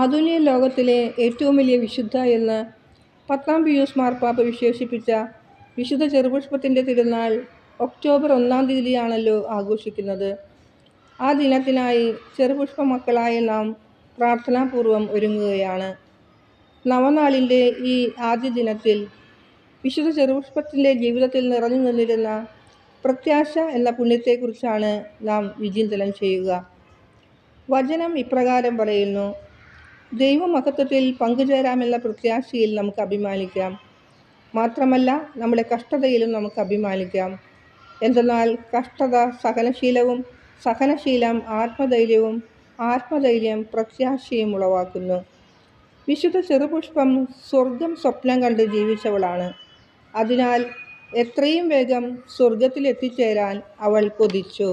ആധുനിക ലോകത്തിലെ ഏറ്റവും വലിയ വിശുദ്ധ എന്ന് 10-ാം പിയൂസ് മാർപ്പാപ്പ വിശേഷിപ്പിച്ച വിശുദ്ധ ചെറുപുഷ്പത്തിൻ്റെ തിരുനാൾ ഒക്ടോബർ 1-ാം തീയതിയാണല്ലോ ആഘോഷിക്കുന്നത്. ആ ദിനത്തിനായി ചെറുപുഷ്പ മക്കളായ നാം പ്രാർത്ഥനാപൂർവം ഒരുങ്ങുകയാണ്. നവനാളിൻ്റെ ഈ ആദ്യ ദിനത്തിൽ വിശുദ്ധ ചെറുപുഷ്പത്തിൻ്റെ ജീവിതത്തിൽ നിറഞ്ഞു നിന്നിരുന്ന പ്രത്യാശ എന്ന പുണ്യത്തെക്കുറിച്ചാണ് നാം വിചിന്തനം ചെയ്യുക. വചനം ഇപ്രകാരം പറയുന്നു: ദൈവമഹത്വത്തിൽ പങ്കുചേരാമെന്ന പ്രത്യാശയിൽ നമുക്ക് അഭിമാനിക്കാം. മാത്രമല്ല, നമ്മുടെ കഷ്ടതയിലും നമുക്ക് അഭിമാനിക്കാം. എന്തെന്നാൽ കഷ്ടത സഹനശീലവും, സഹനശീലം ആത്മധൈര്യവും, ആത്മധൈര്യം പ്രത്യാശയും ഉളവാക്കുന്നു. വിശുദ്ധ ചെറുപുഷ്പം സ്വർഗം സ്വപ്നം കണ്ട് ജീവിച്ചവളാണ്. അതിനാൽ എത്രയും വേഗം സ്വർഗത്തിൽ എത്തിച്ചേരാൻ അവൾ കൊതിച്ചു.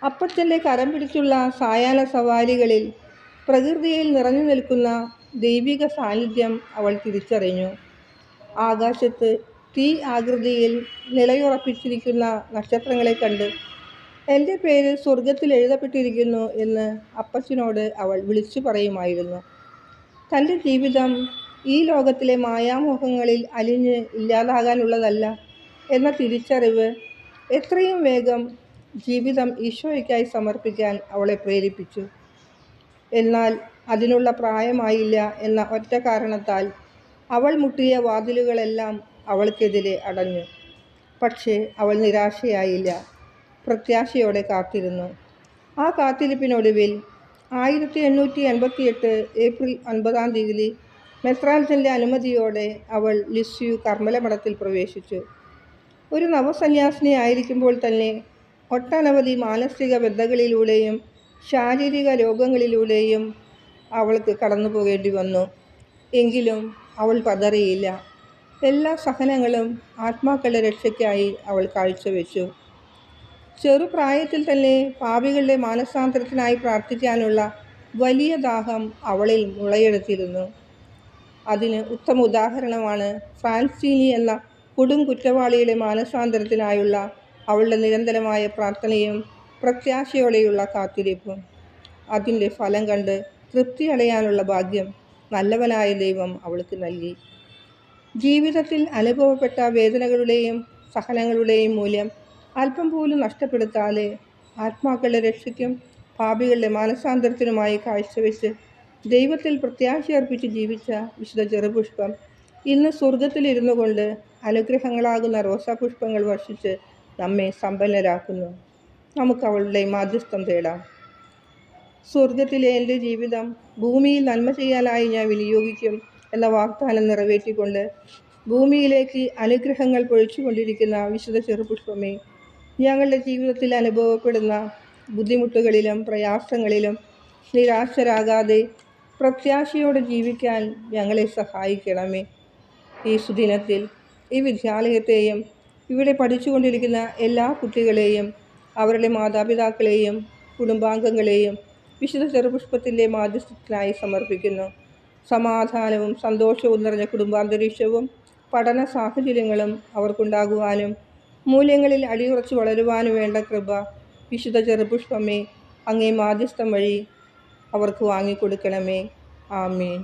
അപ്പച്ചൻ്റെ കരം പിടിച്ചുള്ള സായാഹ്ന സവാരികളിൽ പ്രകൃതിയിൽ നിറഞ്ഞു നിൽക്കുന്ന ദൈവിക സാന്നിധ്യം അവൾ തിരിച്ചറിഞ്ഞു. ആകാശത്ത് തീ ആകൃതിയിൽ നിലയുറപ്പിച്ചിരിക്കുന്ന നക്ഷത്രങ്ങളെ കണ്ട് എൻ്റെ പേര് സ്വർഗത്തിൽ എഴുതപ്പെട്ടിരിക്കുന്നു എന്ന് അപ്പച്ചനോട് അവൾ വിളിച്ചു പറയുമായിരുന്നു. തൻ്റെ ജീവിതം ഈ ലോകത്തിലെ മായാമോഹങ്ങളിൽ അലിഞ്ഞ് ഇല്ലാതാകാനുള്ളതല്ല എന്ന തിരിച്ചറിവ് എത്രയും വേഗം ജീവിതം ഈശോയ്ക്കായി സമർപ്പിക്കാൻ അവളെ പ്രേരിപ്പിച്ചു. എന്നാൽ അതിനുള്ള പ്രായമായില്ല എന്ന ഒറ്റ കാരണത്താൽ അവൾ മുട്ടിയ വാതിലുകളെല്ലാം അവൾക്കെതിരെ അടഞ്ഞു. പക്ഷേ അവൾ നിരാശയായില്ല, പ്രത്യാശയോടെ കാത്തിരുന്നു. ആ കാത്തിരിപ്പിനൊടുവിൽ 1888 ഏപ്രിൽ 9-ാം തീയതി മെത്രാൻജൻ്റെ അനുമതിയോടെ അവൾ ലിസ്യു കർമ്മലമഠത്തിൽ പ്രവേശിച്ചു. ഒരു നവസന്യാസിനി ആയിരിക്കുമ്പോൾ തന്നെ ഒട്ടനവധി മാനസിക ബന്ധങ്ങളിലൂടെയും ശാരീരിക രോഗങ്ങളിലൂടെയും അവൾക്ക് കടന്നു പോകേണ്ടി വന്നു. എങ്കിലും അവൾ പതറിയില്ല. എല്ലാ സഹനങ്ങളും ആത്മാക്കളുടെ രക്ഷയ്ക്കായി അവൾ കാഴ്ചവെച്ചു. ചെറുപ്രായത്തിൽ തന്നെ പാപികളുടെ മാനസാന്തരത്തിനായി പ്രാർത്ഥിക്കാനുള്ള വലിയ ദാഹം അവളിൽ മുളയെടുത്തിരുന്നു. അതിന് ഉത്തമ ഉദാഹരണമാണ് ഫ്രാൻസിനി എന്ന കൊടും കുറ്റവാളിയുടെ മാനസാന്തരത്തിനായുള്ള അവളുടെ നിരന്തരമായ പ്രാർത്ഥനയും പ്രത്യാശയോടെയുള്ള കാത്തിരിപ്പും. അതിൻ്റെ ഫലം കണ്ട് തൃപ്തി അടയാനുള്ള ഭാഗ്യം നല്ലവനായ ദൈവം അവൾക്ക് നൽകി. ജീവിതത്തിൽ അനുഭവപ്പെട്ട വേദനകളുടെയും സഹനങ്ങളുടെയും മൂല്യം അല്പം പോലും നഷ്ടപ്പെടുത്താതെ ആത്മാക്കളുടെ രക്ഷയ്ക്കും പാപികളുടെ മാനസാന്തരത്തിനുമായി കാഴ്ചവെച്ച് ദൈവത്തിൽ പ്രത്യാശയർപ്പിച്ച് ജീവിച്ച വിശുദ്ധ ചെറുപുഷ്പം ഇന്ന് സ്വർഗത്തിലിരുന്നു കൊണ്ട് അനുഗ്രഹങ്ങളാകുന്ന റോസാപുഷ്പങ്ങൾ വർഷിച്ച് നമ്മെ സമ്പന്നരാക്കുന്നു. നമുക്ക് അവളുടെ മാധ്യസ്ഥം തേടാം. സ്വർഗത്തിലെ എൻ്റെ ജീവിതം ഭൂമിയിൽ നന്മ ചെയ്യാനായി ഞാൻ വിനിയോഗിക്കും എന്ന വാഗ്ദാനം നിറവേറ്റിക്കൊണ്ട് ഭൂമിയിലേക്ക് അനുഗ്രഹങ്ങൾ പൊഴിച്ചുകൊണ്ടിരിക്കുന്ന വിശുദ്ധ ചെറുപുഷ്പമേ, ഞങ്ങളുടെ ജീവിതത്തിൽ അനുഭവപ്പെടുന്ന ബുദ്ധിമുട്ടുകളിലും പ്രയാസങ്ങളിലും നിരാശരാകാതെ പ്രത്യാശയോടെ ജീവിക്കാൻ ഞങ്ങളെ സഹായിക്കണമേ. ഈ സുദിനത്തിൽ ഈ വിദ്യാലയത്തെയും ഇവിടെ പഠിച്ചുകൊണ്ടിരിക്കുന്ന എല്ലാ കുട്ടികളെയും അവരുടെ മാതാപിതാക്കളെയും കുടുംബാംഗങ്ങളെയും വിശുദ്ധ ചെറുപുഷ്പത്തിൻ്റെ മാധ്യസ്ഥത്തിനായി സമർപ്പിക്കുന്നു. സമാധാനവും സന്തോഷവും നിറഞ്ഞ കുടുംബാന്തരീക്ഷവും പഠന സാഹചര്യങ്ങളും അവർക്കുണ്ടാകുവാനും മൂല്യങ്ങളിൽ അടിയുറച്ച് വളരുവാനും വേണ്ട കൃപ വിശുദ്ധ ചെറുപുഷ്പമേ അങ്ങേ മാധ്യസ്ഥം വഴി അവർക്ക് വാങ്ങിക്കൊടുക്കണമേ. ആമേൻ.